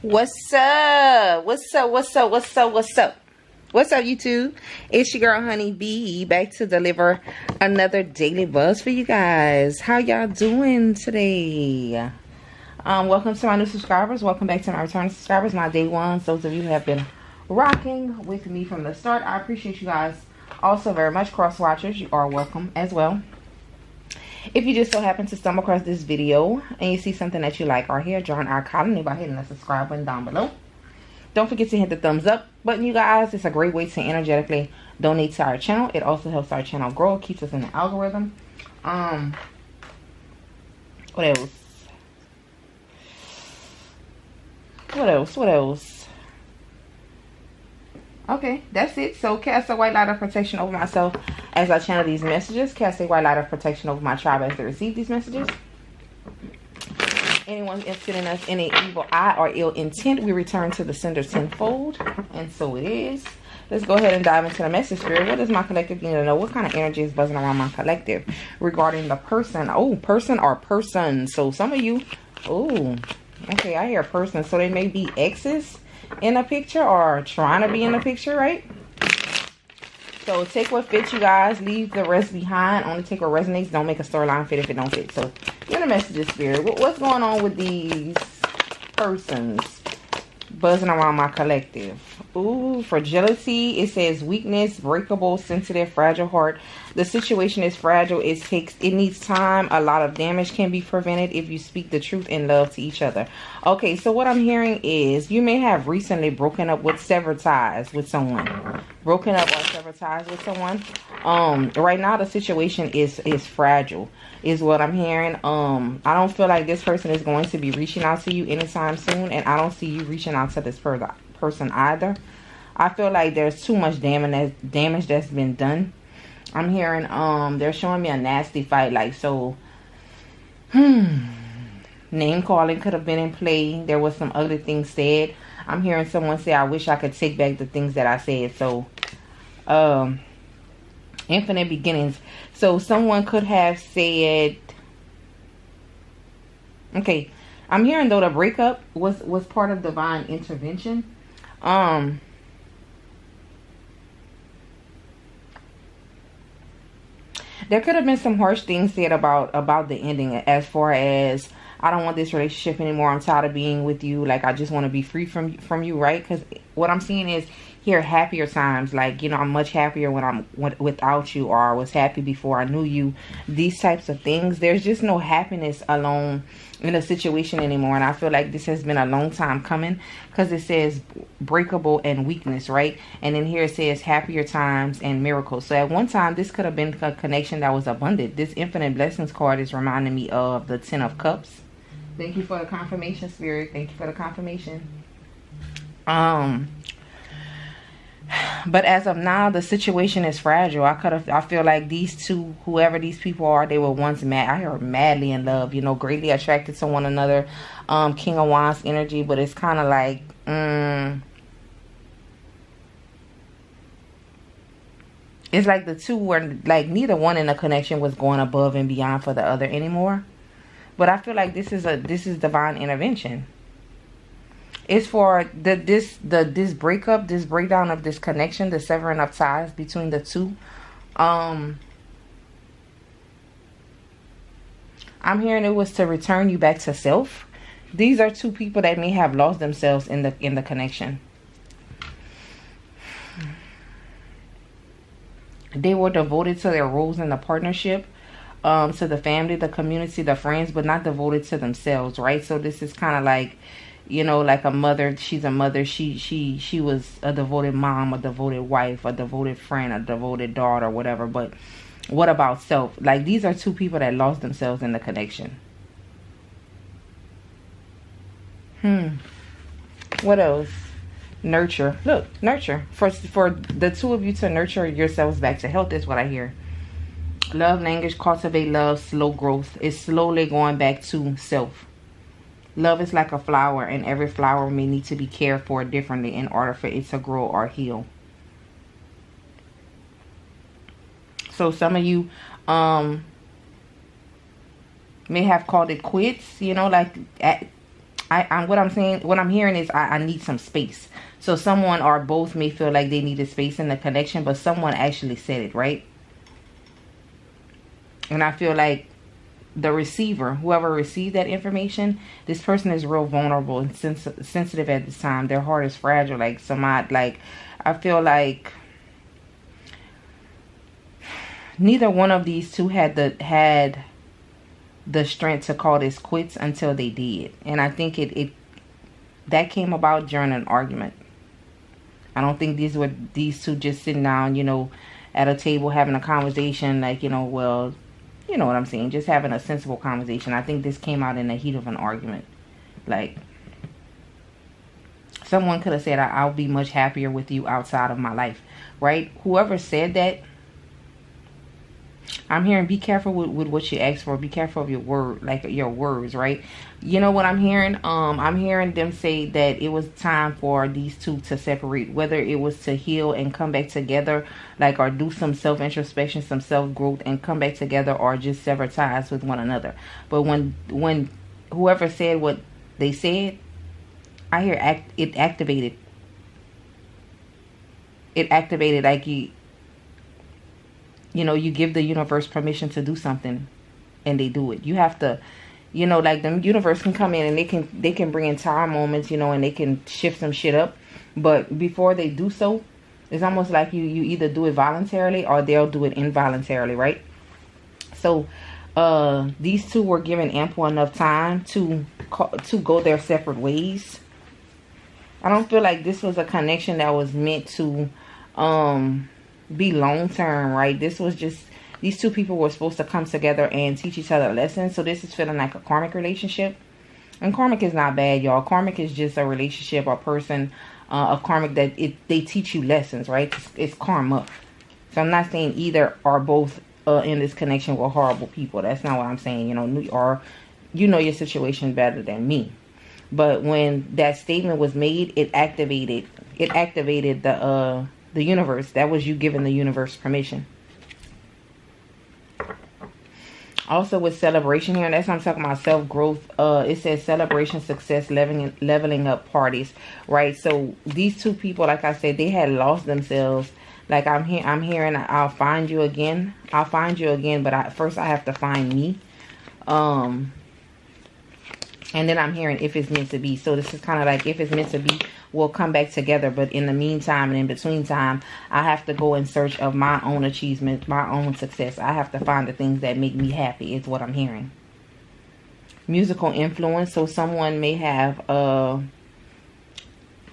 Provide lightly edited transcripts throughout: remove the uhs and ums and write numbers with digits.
What's up? What's up? What's up? What's up? What's up? What's up, YouTube? It's your girl Honei.B back to deliver another daily buzz for you guys. How y'all doing today? Welcome to my new subscribers. Welcome back to my returning subscribers, my day ones. Those of you who have been rocking with me from the start, I appreciate you guys also very much. Cross watchers, you are welcome as well. If you just so happen to stumble across this video and you see something that you like or hear, join our colony by hitting the subscribe button down below. Don't forget to hit the thumbs up button, you guys. It's a great way to energetically donate to our channel. It also helps our channel grow. It keeps us in the algorithm. What else? What else? Okay, that's it. So cast a white light of protection over myself as I channel these messages. Cast a white light of protection over my tribe as they receive these messages. Anyone interested in us any evil eye or ill intent, we return to the sender tenfold. And so it is. Let's go ahead and dive into the message, Spirit. What does my collective need to know? What kind of energy is buzzing around my collective regarding the person? Oh, person or persons. So some of you, oh, okay, I hear person. So they may be exes in a picture or trying to be in a picture, right? So take what fits, you guys. Leave the rest behind. Only take what resonates. Don't make a storyline fit if it don't fit. So you're the messages, Spirit. What's going on with these persons buzzing around my collective? Ooh, fragility. It says weakness, breakable, sensitive, fragile heart. The situation is fragile. It needs time. A lot of damage can be prevented if you speak the truth and love to each other. Okay, so what I'm hearing is you may have recently broken up with severed ties with someone. Broken up or severed ties with someone. Right now the situation is fragile, is what I'm hearing. I don't feel like this person is going to be reaching out to you anytime soon, and I don't see you reaching out to this person either. I feel like there's too much damage that's been done. I'm hearing they're showing me a nasty fight, like, so name calling could have been in play. There was some ugly things said. I'm hearing someone say, I wish I could take back the things that I said. So infinite beginnings. So someone could have said, okay, I'm hearing though the breakup was part of divine intervention. There could have been some harsh things said about the ending, as far as, I don't want this relationship anymore. I'm tired of being with you. Like, I just want to be free from you, right? Because what I'm seeing is here happier times. Like, you know, I'm much happier when I'm without you, or I was happy before I knew you. These types of things. There's just no happiness alone in a situation anymore. And I feel like this has been a long time coming, because it says breakable and weakness, right? And then here it says happier times and miracles. So at one time, this could have been a connection that was abundant. This infinite blessings card is reminding me of the 10 of Cups. Thank you for the confirmation, Spirit. Thank you for the confirmation. But as of now, the situation is fragile. I feel like these two, whoever these people are, they were once I heard madly in love, you know, greatly attracted to one another. King of Wands energy, but it's kind of like, it's like the two were like, neither one in the connection was going above and beyond for the other anymore. But I feel like this is divine intervention. It's for this breakup, this breakdown of this connection, the severing of ties between the two. I'm hearing it was to return you back to self. These are two people that may have lost themselves in the connection. They were devoted to their roles in the partnership. To the family, the community, the friends, but not devoted to themselves, right? So this is kind of like, you know, like a mother. She's a mother. She was a devoted mom, a devoted wife, a devoted friend, a devoted daughter, whatever. But what about self? Like, these are two people that lost themselves in the connection. What else? Nurture. Look, nurture. For the two of you to nurture yourselves back to health is what I hear. Love language, cultivate love, slow growth. It's slowly going back to self. Love is like a flower, and every flower may need to be cared for differently in order for it to grow or heal. So some of you may have called it quits, you know, like what I'm saying, what I'm hearing is I need some space. So someone or both may feel like they needed space in the connection, but someone actually said it, right? And I feel like the receiver, whoever received that information, this person is real vulnerable and sensitive at this time. Their heart is fragile. Like somebody, like, I feel like neither one of these two had the strength to call this quits until they did. And I think that came about during an argument. I don't think these two just sitting down, you know, at a table having a conversation, like, you know, well, you know what I'm saying, just having a sensible conversation. I think this came out in the heat of an argument. Like, someone could have said, I'll be much happier with you outside of my life, right? Whoever said that, I'm hearing be careful with what you ask for. Be careful of your word, like your words, right? You know what I'm hearing? I'm hearing them say that it was time for these two to separate, whether it was to heal and come back together, like, or do some self-introspection, some self-growth and come back together, or just sever ties with one another. But when whoever said what they said, I hear it activated. It activated, like you know, you give the universe permission to do something and they do it. You have to, you know, like the universe can come in and they can bring in time moments, you know, and they can shift some shit up. But before they do so, it's almost like you either do it voluntarily or they'll do it involuntarily, right? So these two were given ample enough time to go their separate ways. I don't feel like this was a connection that was meant to be long term, right? This was just, these two people were supposed to come together and teach each other lessons. So this is feeling like a karmic relationship. And karmic is not bad, y'all. Karmic is just a relationship or person of karmic that they teach you lessons, right? It's karma. So I'm not saying either or both in this connection were horrible people. That's not what I'm saying. You know, or you know your situation better than me. But when that statement was made, it activated the universe. That was you giving the universe permission. Also with celebration here, and that's what I'm talking about, self-growth. It says celebration, success, leveling up parties, right? So these two people, like I said, they had lost themselves. Like I'm hearing, I'll find you again. I'll find you again, but first I have to find me. And then I'm hearing if it's meant to be. So this is kind of like, if it's meant to be, we'll come back together. But in the meantime and in between time, I have to go in search of my own achievements, my own success. I have to find the things that make me happy, is what I'm hearing. Musical influence. So someone may have,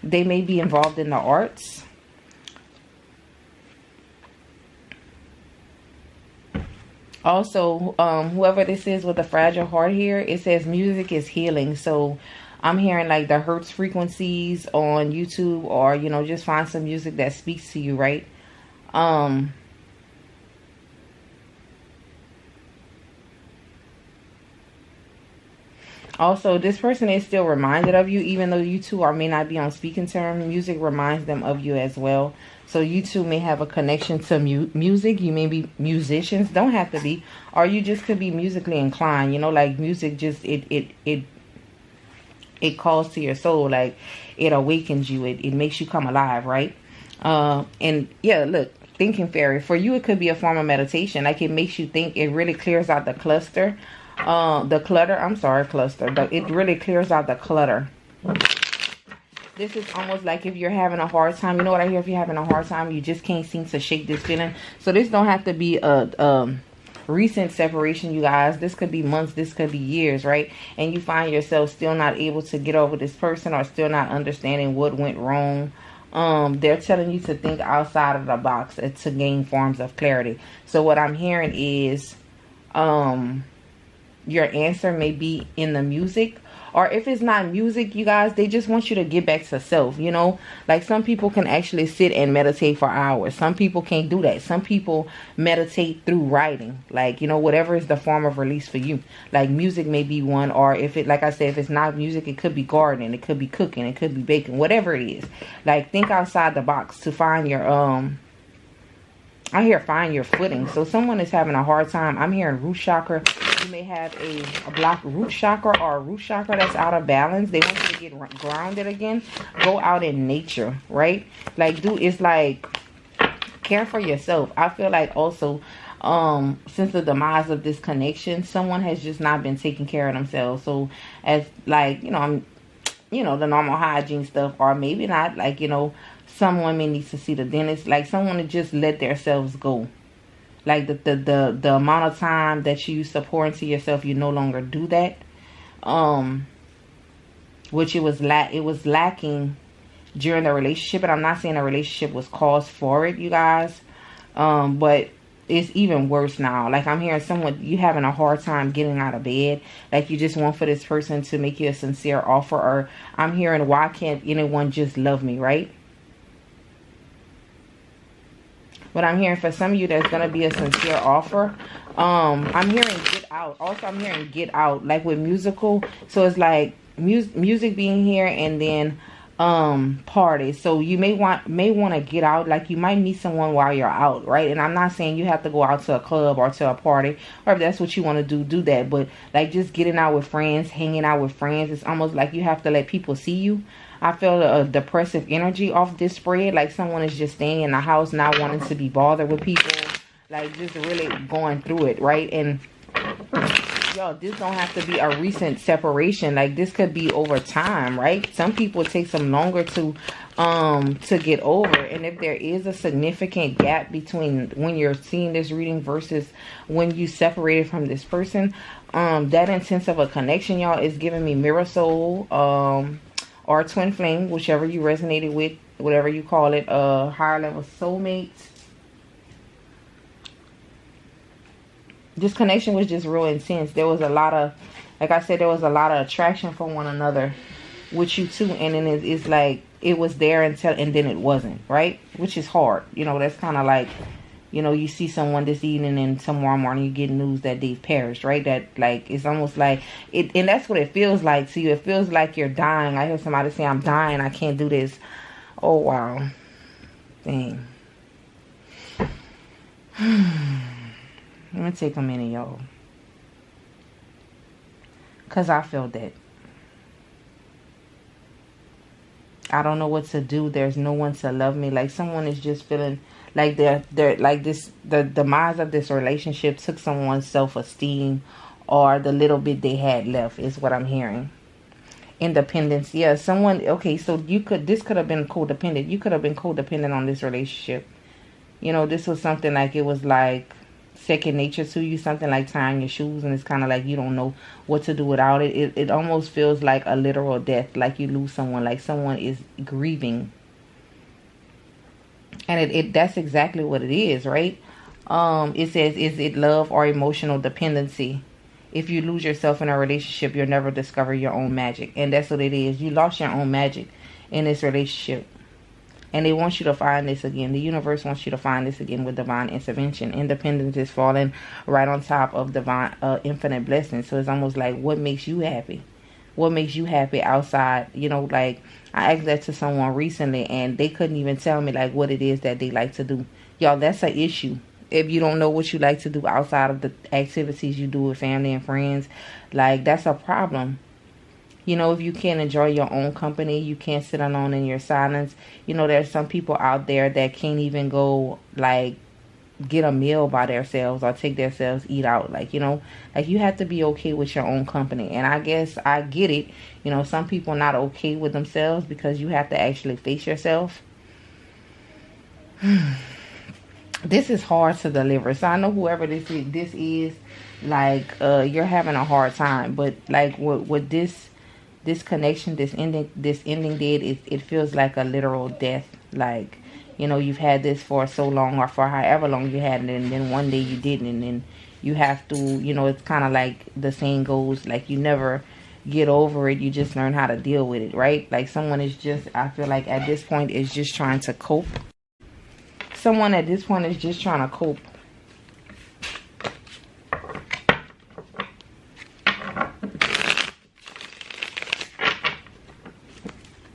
they may be involved in the arts. Also, whoever this is with a fragile heart here, it says music is healing. So I'm hearing like the Hertz frequencies on YouTube, or, you know, just find some music that speaks to you, right? Also, this person is still reminded of you, even though you two may not be on speaking terms. Music reminds them of you as well. So you two may have a connection to music. You may be musicians, don't have to be, or you just could be musically inclined. You know, like music just it calls to your soul, like it awakens you. It makes you come alive, right? And yeah, look, thinking fairy for you, it could be a form of meditation. Like it makes you think. It really clears out the clutter. It really clears out the clutter. This is almost like if you're having a hard time. You know what I hear? If you're having a hard time, you just can't seem to shake this feeling. So this don't have to be a recent separation, you guys. This could be months. This could be years, right? And you find yourself still not able to get over this person, or still not understanding what went wrong. They're telling you to think outside of the box to gain forms of clarity. So what I'm hearing is your answer may be in the music. Or if it's not music, you guys, they just want you to get back to self, you know. Like some people can actually sit and meditate for hours. Some people can't do that. Some people meditate through writing. Like, you know, whatever is the form of release for you. Like music may be one. Or if it, like I said, if it's not music, it could be gardening. It could be cooking. It could be baking. Whatever it is. Like think outside the box to find your, I hear find your footing. So someone is having a hard time. I'm hearing root chakra. You may have a blocked root chakra or a root chakra that's out of balance. They want you to get grounded again. Go out in nature, right? Like, it's like care for yourself. I feel like also, since the demise of this connection, someone has just not been taking care of themselves. So as like, the normal hygiene stuff, or maybe not, like, some women need to see the dentist, like someone to just let themselves go. Like the amount of time that you used to pour into yourself, you no longer do that. Which it was lacking during the relationship. And I'm not saying the relationship was cause for it, you guys. But it's even worse now. Like, I'm hearing someone, you having a hard time getting out of bed. Like, you just want for this person to make you a sincere offer. Or I'm hearing, why can't anyone just love me, right? But I'm hearing for some of you, there's going to be a sincere offer. I'm hearing get out. Also, I'm hearing get out. Like with musical. So it's like music being here, and then party. So you may want to get out. Like, you might meet someone while you're out, right? And I'm not saying you have to go out to a club or to a party, or if that's what you want to do that. But like, just getting out with friends, hanging out with friends, it's almost like you have to let people see you. I feel a depressive energy off this spread. Like, someone is just staying in the house, not wanting to be bothered with people. Like, just really going through it, right? And yo, this don't have to be a recent separation. Like, this could be over time, right? Some people, it takes them longer to get over. And if there is a significant gap between when you're seeing this reading versus when you separated from this person, that intense of a connection, y'all, is giving me mirror soul, or twin flame, whichever you resonated with, whatever you call it, higher level soulmates. This connection was just real intense. There was a lot of, like I said, there was a lot of attraction for one another with you too. And then it's like, it was there and then it wasn't, right? Which is hard. That's kind of like, you see someone this evening and tomorrow morning you get news that they've perished, right? That, like, it's almost like it, and that's what it feels like to you. It feels like you're dying. I hear somebody say, I'm dying, I can't do this. Oh, wow. Dang. Let me take a minute, y'all. Because I feel that. I don't know what to do. There's no one to love me. Like, someone is just feeling like they're like this. The demise of this relationship took someone's self-esteem, or the little bit they had left, is what I'm hearing. Independence. Yeah, someone. Okay, so this could have been codependent. You could have been codependent on this relationship. This was something like, it was like second nature to you, something like tying your shoes, and it's kind of like you don't know what to do without it. It almost feels like a literal death, like you lose someone, like someone is grieving. And that's exactly what it is, right? It says, is it love or emotional dependency? If you lose yourself in a relationship, you'll never discover your own magic. And that's what it is. You lost your own magic in this relationship. And they want you to find this again. The universe wants you to find this again with divine intervention. Independence is falling right on top of divine infinite blessings. So it's almost like, what makes you happy? What makes you happy outside? Like, I asked that to someone recently, and they couldn't even tell me, like, what it is that they like to do. Y'all, that's an issue. If you don't know what you like to do outside of the activities you do with family and friends, like, that's a problem. If you can't enjoy your own company, you can't sit alone in your silence. There's some people out there that can't even go, like, get a meal by themselves or take themselves eat out. Like, like, you have to be okay with your own company. And I guess I get it. Some people not okay with themselves because you have to actually face yourself. This is hard to deliver. So I know whoever this is, like, you're having a hard time. But, like, with this connection, this ending did, it feels like a literal death. Like, you've had this for so long, or for however long you had it, and then one day you didn't, and then you have to, it's kind of like the saying goes, like, you never get over it, you just learn how to deal with it, right? Like, someone is just, I feel like at this point is just trying to cope. Someone at this point is just trying to cope.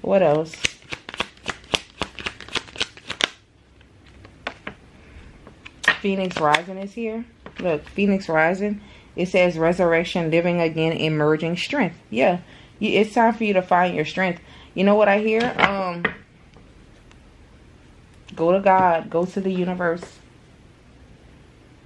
What else? Phoenix Rising is here. Look, Phoenix Rising It says resurrection, living again, emerging strength. Yeah, it's time for you to find your strength. You know what I hear? Go to God. Go to the universe.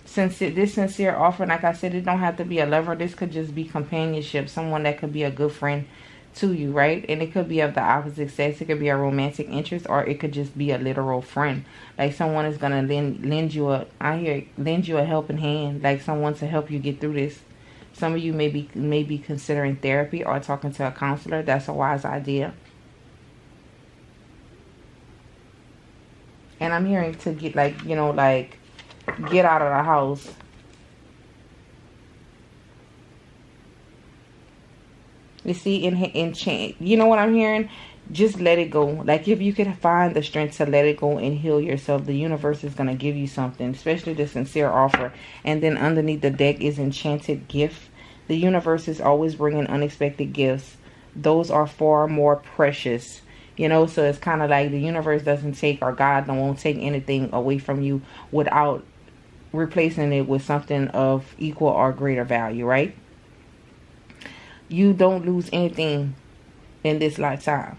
Since this sincere offering, like I said, it don't have to be a lover. This could just be companionship. Someone that could be a good friend to you, right? And it could be of the opposite sex. It could be a romantic interest, or it could just be a literal friend. Like someone is gonna lend you a helping hand, like someone to help you get through this. Some of you may be considering therapy or talking to a counselor. That's a wise idea. And I'm hearing to get get out of the house. You see, you know what I'm hearing? Just let it go. Like if you can find the strength to let it go and heal yourself, the universe is going to give you something, especially the sincere offer. And then underneath the deck is enchanted gift. The universe is always bringing unexpected gifts. Those are far more precious. You know, so it's kind of like the universe doesn't take, or God won't take anything away from you without replacing it with something of equal or greater value, right? You don't lose anything in this lifetime,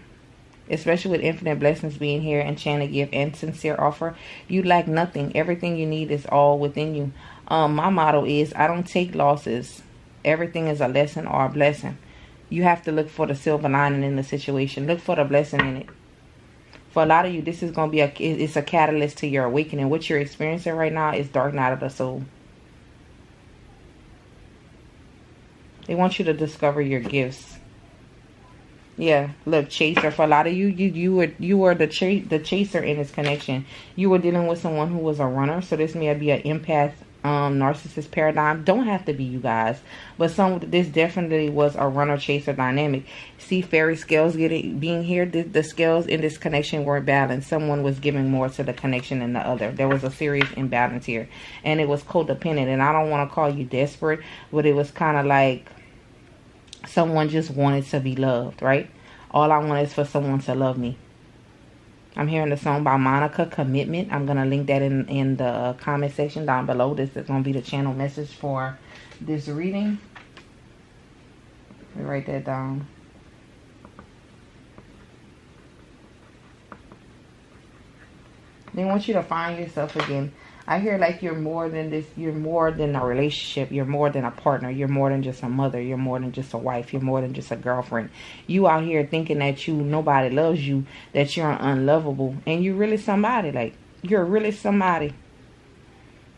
especially with infinite blessings being here, enchanted gift, and sincere offer. You lack nothing. Everything you need is all within you. My motto is, I don't take losses. Everything is a lesson or a blessing. You have to look for the silver lining in the situation. Look for the blessing in it. For a lot of you, this is going to be it's a catalyst to your awakening. What you're experiencing right now is dark night of the soul. They want you to discover your gifts. Yeah, look, chaser. For a lot of you, you were the chaser in this connection. You were dealing with someone who was a runner. So this may be an empath, narcissist paradigm. Don't have to be, you guys, but this definitely was a runner chaser dynamic. See, fairy scales being here. The scales in this connection weren't balanced. Someone was giving more to the connection than the other. There was a serious imbalance here, and it was codependent. And I don't want to call you desperate, but it was kind of like someone just wanted to be loved, right? All I want is for someone to love me. I'm hearing the song by Monica, Commitment. I'm going to link that in the comment section down below. This is going to be the channel message for this reading. Let me write that down. They want you to find yourself again. I hear like you're more than this. You're more than a relationship. You're more than a partner. You're more than just a mother. You're more than just a wife. You're more than just a girlfriend. You out here thinking that nobody loves you, that you're unlovable, and you're really somebody. Like, you're really somebody.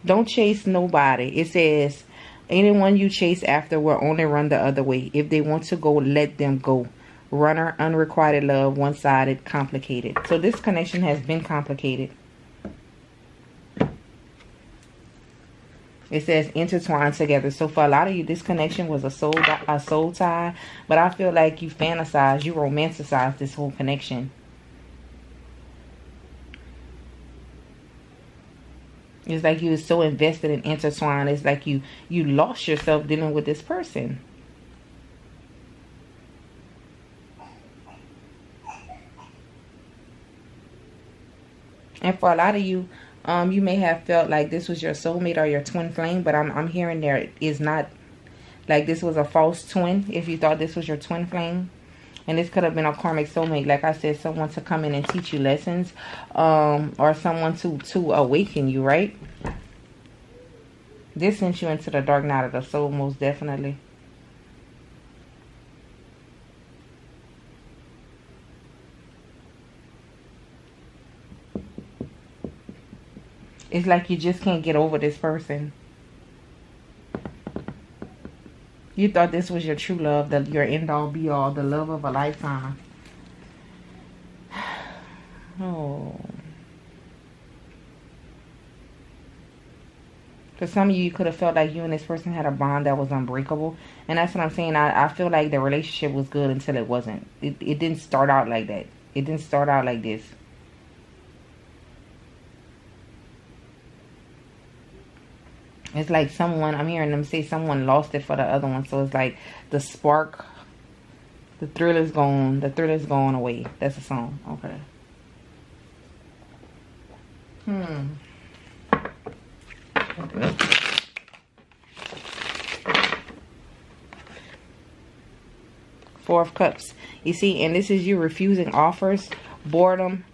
Don't chase nobody. It says, anyone you chase after will only run the other way. If they want to go, let them go. Runner, unrequited love, one-sided, complicated. So this connection has been complicated. It says intertwined together. So for a lot of you, this connection was a soul tie. But I feel like you fantasize, you romanticize this whole connection. It's like you were so invested in intertwined. It's like you lost yourself dealing with this person. And for a lot of you, you may have felt like this was your soulmate or your twin flame, but I'm hearing there is not, like this was a false twin. If you thought this was your twin flame, and this could have been a karmic soulmate, like I said, someone to come in and teach you lessons, or someone to awaken you, right? This sent you into the dark night of the soul, most definitely. It's like you just can't get over this person. You thought this was your true love, your end-all, be-all, the love of a lifetime. Oh. For some of you, you could have felt like you and this person had a bond that was unbreakable. And that's what I'm saying. I feel like the relationship was good until it wasn't. It didn't start out like that. It didn't start out like this. It's like someone, I'm hearing them say someone lost it for the other one. So it's like the spark, the thrill is gone. The thrill is going away. That's a song. Okay. Four of Cups. You see, and this is you refusing offers, boredom,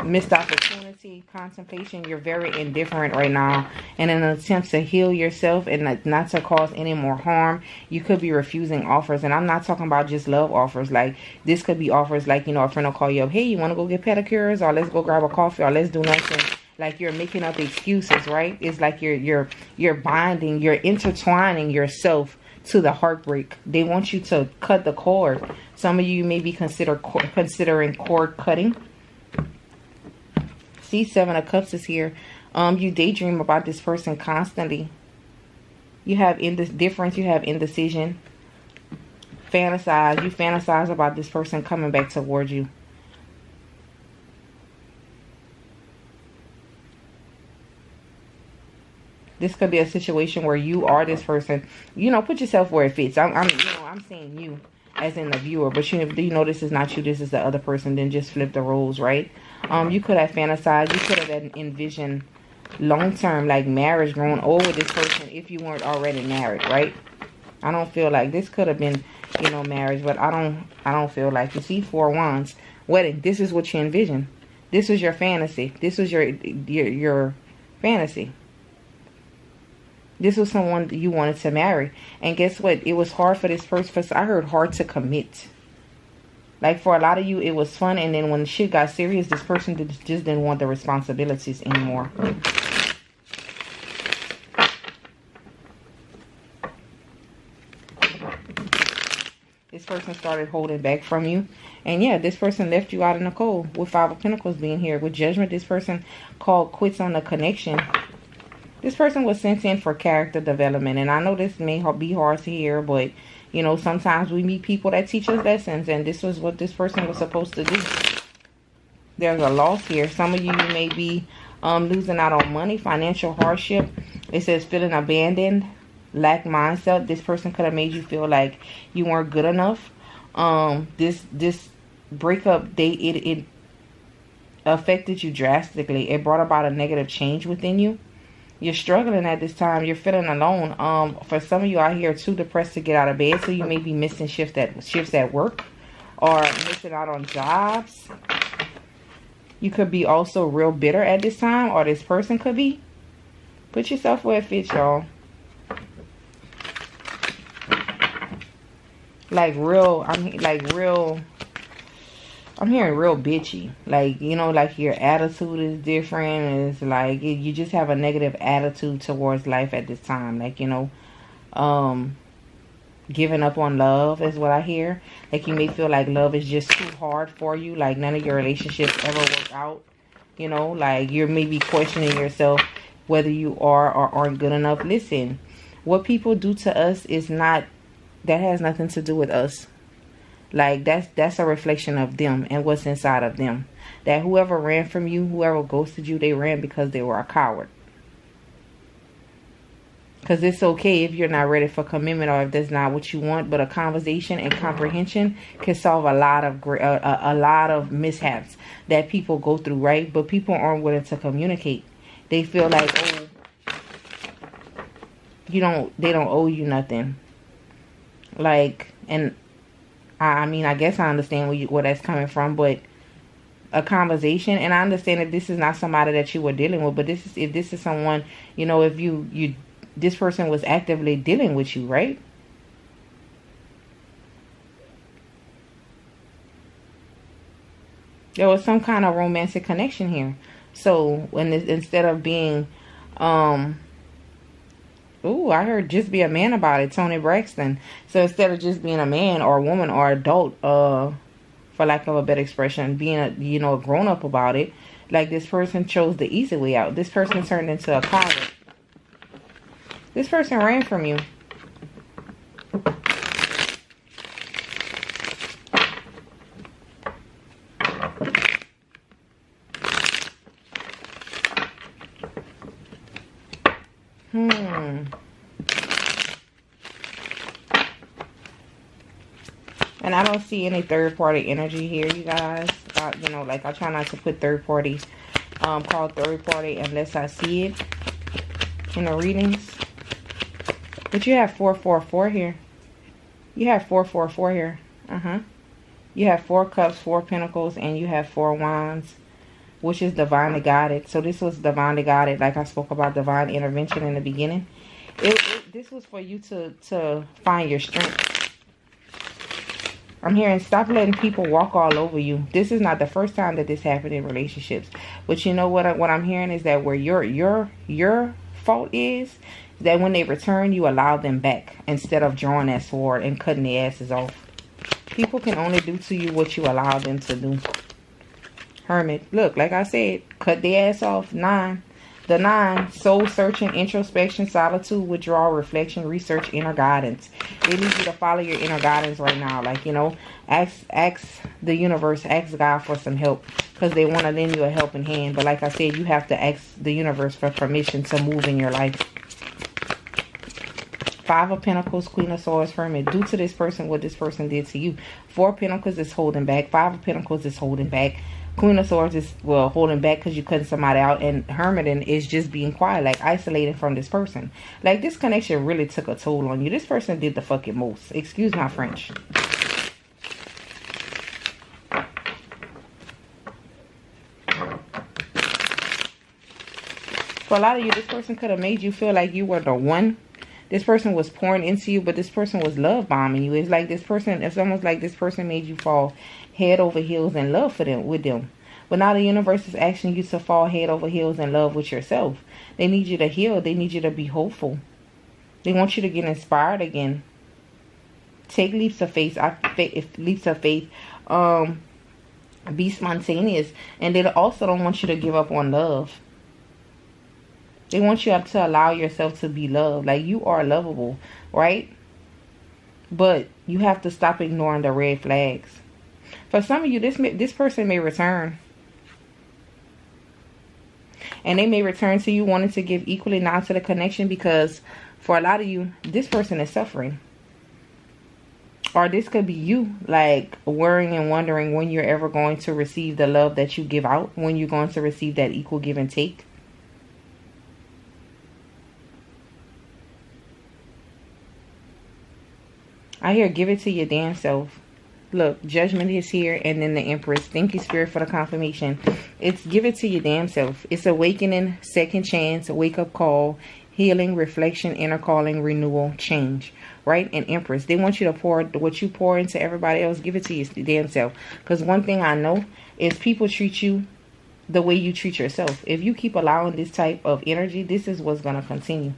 missed opportunity, contemplation. You're very indifferent right now, and in an attempt to heal yourself and not to cause any more harm, you could be refusing offers. And I'm not talking about just love offers. Like, this could be offers like, you know, a friend will call you up, hey, you want to go get pedicures, or let's go grab a coffee, or let's do nothing. Like, you're making up excuses, right? It's like you're binding, you're intertwining yourself to the heartbreak. They want you to cut the cord. Some of you may be considering cord cutting. See, Seven of Cups is here. You daydream about this person constantly. You have indifference. You have indecision. Fantasize. You fantasize about this person coming back towards you. This could be a situation where you are this person. You know, put yourself where it fits. I'm saying you as in the viewer, but you know this is not you. This is the other person. Then just flip the roles, right? You could have fantasized. You could have envisioned long-term, like marriage, growing old with this person if you weren't already married, right? I don't feel like this could have been, you know, marriage, but I don't feel like. You see, Four Wands, wedding. This is what you envisioned. This was your fantasy. This was your fantasy. This was someone you wanted to marry. And guess what? It was hard for this person. I heard hard to commit. Like, for a lot of you, it was fun. And then when shit got serious, this person just didn't want the responsibilities anymore. This person started holding back from you. And yeah, this person left you out in the cold. With Five of Pentacles being here. With Judgment, this person called quits on the connection. This person was sent in for character development. And I know this may be hard to hear, but, you know, sometimes we meet people that teach us lessons. And this was what this person was supposed to do. There's a loss here. Some of you may be losing out on money, financial hardship. It says feeling abandoned, lack mindset. This person could have made you feel like you weren't good enough. This breakup date, it affected you drastically. It brought about a negative change within you. You're struggling at this time. You're feeling alone. For some of you out here, too depressed to get out of bed. So you may be missing shifts at work, or missing out on jobs. You could be also real bitter at this time, or this person could be. Put yourself where it fits, y'all. I'm hearing real bitchy. Like, you know, like your attitude is different. It's like you just have a negative attitude towards life at this time. Like, you know, giving up on love is what I hear. Like, you may feel like love is just too hard for you. Like, none of your relationships ever work out. You know, like you're maybe questioning yourself whether you are or aren't good enough. Listen, what people do to us is not, that has nothing to do with us. Like, that's a reflection of them and what's inside of them. That whoever ran from you, whoever ghosted you, they ran because they were a coward. Because it's okay if you're not ready for commitment, or if that's not what you want. But a conversation and comprehension can solve a lot of mishaps that people go through, right? But people aren't willing to communicate. They feel like, oh, they don't owe you nothing. Like, and I mean, I guess I understand where that's coming from, but a conversation, and I understand that this is not somebody that you were dealing with, but if this is someone, you know, if this person was actively dealing with you, right? There was some kind of romantic connection here. So instead of being, ooh, I heard just be a man about it, Tony Braxton. So instead of just being a man or a woman or adult, for lack of a better expression, being a grown-up about it, like this person chose the easy way out. This person turned into a coward. This person ran from you. And I don't see any third-party energy here, you guys. You know, like, I try not to put third-party, call third-party unless I see it in the readings. But you have 444 here. You have 444 here. You have 4 cups, 4 pentacles, and you have 4 wands, which is divinely guided. So this was divinely guided, like I spoke about divine intervention in the beginning. This was for you to find your strength. I'm hearing stop letting people walk all over you. This is not the first time that this happened in relationships. But you know what I'm hearing is that where your fault is that when they return, you allow them back instead of drawing that sword and cutting their asses off. People can only do to you what you allow them to do. Hermit. Look, like I said, cut their ass off. 9. The 9, soul searching, introspection, solitude, withdrawal, reflection, research, inner guidance. They need you to follow your inner guidance right now. Like, you know, ask the universe, ask God for some help. Because they want to lend you a helping hand. But like I said, you have to ask the universe for permission to move in your life. 5 of Pentacles, Queen of Swords, Hermit. Do to this person what this person did to you. 4 of Pentacles is holding back. 5 of Pentacles is holding back. Queen of Swords is, well, holding back because you cutting somebody out. And Hermiting is just being quiet, like isolating from this person. Like, this connection really took a toll on you. This person did the fucking most. Excuse my French. For a lot of you, this person could have made you feel like you were the one. This person was pouring into you, but this person was love bombing you. It's like this person, it's almost like this person made you fall head over heels in love with them. But now the universe is asking you to fall head over heels in love with yourself. They need you to heal. They need you to be hopeful. They want you to get inspired again. Take leaps of faith. Leaps of faith. Be spontaneous. And they also don't want you to give up on love. They want you to allow yourself to be loved. Like, you are lovable, right? But you have to stop ignoring the red flags. For some of you, this person may return. And they may return to you wanting to give equally now to the connection, because for a lot of you, this person is suffering. Or this could be you, like, worrying and wondering when you're ever going to receive the love that you give out. When you're going to receive that equal give and take. I hear give it to your damn self. Look, judgment is here, and then the Empress. Thank you, Spirit, for the confirmation. It's give it to your damn self. It's awakening, second chance, wake up call, healing, reflection, inner calling, renewal, change. Right? And Empress, they want you to pour what you pour into everybody else. Give it to your damn self. Because one thing I know is people treat you the way you treat yourself. If you keep allowing this type of energy, this is what's going to continue.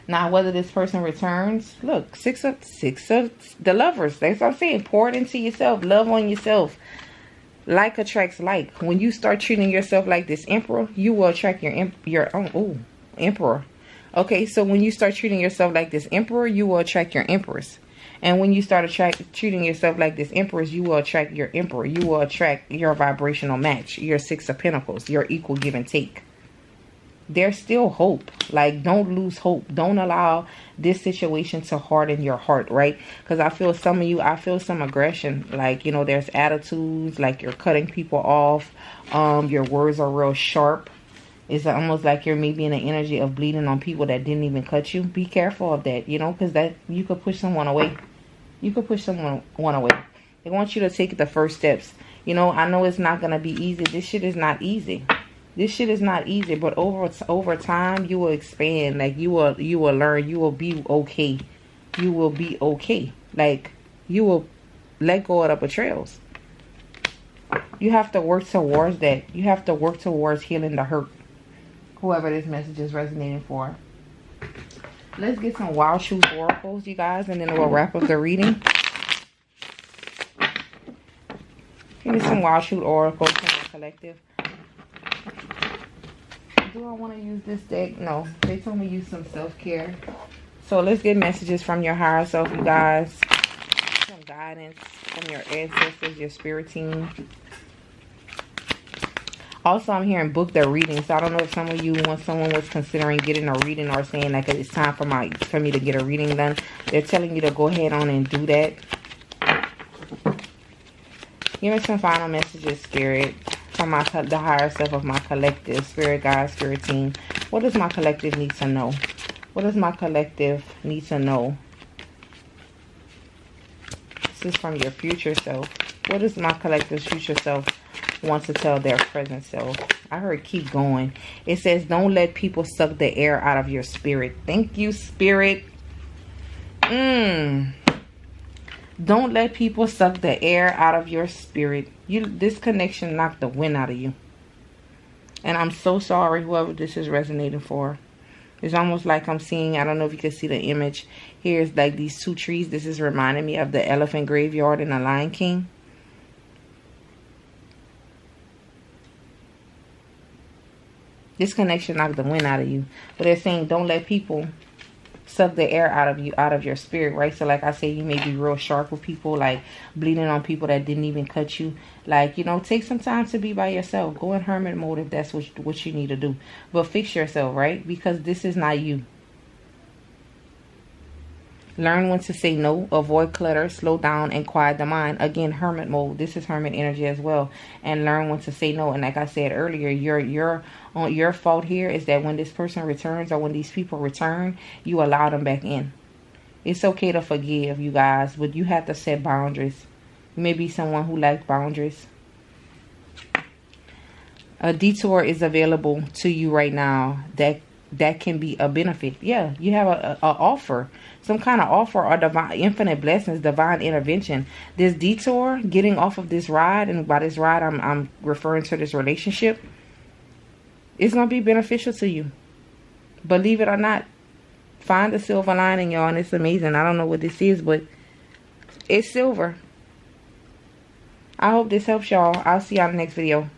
Now, whether this person returns, look, six of the Lovers. That's what I'm saying. Pour it into yourself. Love on yourself. Like attracts like. When you start treating yourself like this Emperor, you will attract your Emperor. Okay, so when you start treating yourself like this Emperor, you will attract your Empress. And when you start treating yourself like this Empress, you will attract your Emperor. You will attract your vibrational match, your 6 of Pentacles, your equal give and take. There's still hope. Like, don't lose hope. Don't allow this situation to harden your heart, right? Because I feel some of you, I feel some aggression. Like, you know, there's attitudes, like you're cutting people off. Your words are real sharp. It's almost like you're maybe in the energy of bleeding on people that didn't even cut you. Be careful of that, you know, because that you could push someone away. You could push someone away. They want you to take the first steps. You know, I know it's not going to be easy. This shit is not easy. This shit is not easy, but over time you will expand. Like, you will learn. You will be okay. You will be okay. Like, you will let go of the betrayals. You have to work towards that. You have to work towards healing the hurt. Whoever this message is resonating for. Let's get some Wild Truth oracles, you guys, and then we'll wrap up the reading. Give me some Wild Truth oracles for my collective. Do I want to use this deck? No. They told me use some self-care. So let's get messages from your higher self, you guys. Some guidance from your ancestors, your spirit team. Also, I'm hearing book the reading. So I don't know if some of you, when someone was considering getting a reading or saying like it's time for me to get a reading done, they're telling you to go ahead on and do that. Give me some final messages, Spirit. From the higher self of my collective, spirit guide, spirit team. What does my collective need to know? What does my collective need to know This is from your future self. What does my collective's future self want to tell their present self? I heard keep going. It says don't let people suck the air out of your spirit. Thank you, spirit. Don't let people suck the air out of your spirit. This connection knocked the wind out of you. And I'm so sorry whoever this is resonating for. It's almost like I'm seeing, I don't know if you can see the image. Here's like these two trees. This is reminding me of the elephant graveyard in The Lion King. This connection knocked the wind out of you. But they're saying don't let people suck the air out of you, out of your spirit, right? So like I said, you may be real sharp with people, like bleeding on people that didn't even cut you. Like, you know, take some time to be by yourself. Go in hermit mode if that's what you need to do. But fix yourself, right? Because this is not you. Learn when to say no, avoid clutter, slow down, and quiet the mind. Again, hermit mode. This is hermit energy as well. And learn when to say no. And like I said earlier, your fault here is that when this person returns or when these people return, you allow them back in. It's okay to forgive, you guys, but you have to set boundaries. You may be someone who likes boundaries. A detour is available to you right now that can be a benefit. Yeah, you have a offer, some kind of offer or divine, infinite blessings, divine intervention. This detour, getting off of this ride, and by this ride, I'm referring to this relationship. It's going to be beneficial to you. Believe it or not, find the silver lining, y'all, and it's amazing. I don't know what this is, but it's silver. I hope this helps y'all. I'll see y'all in the next video.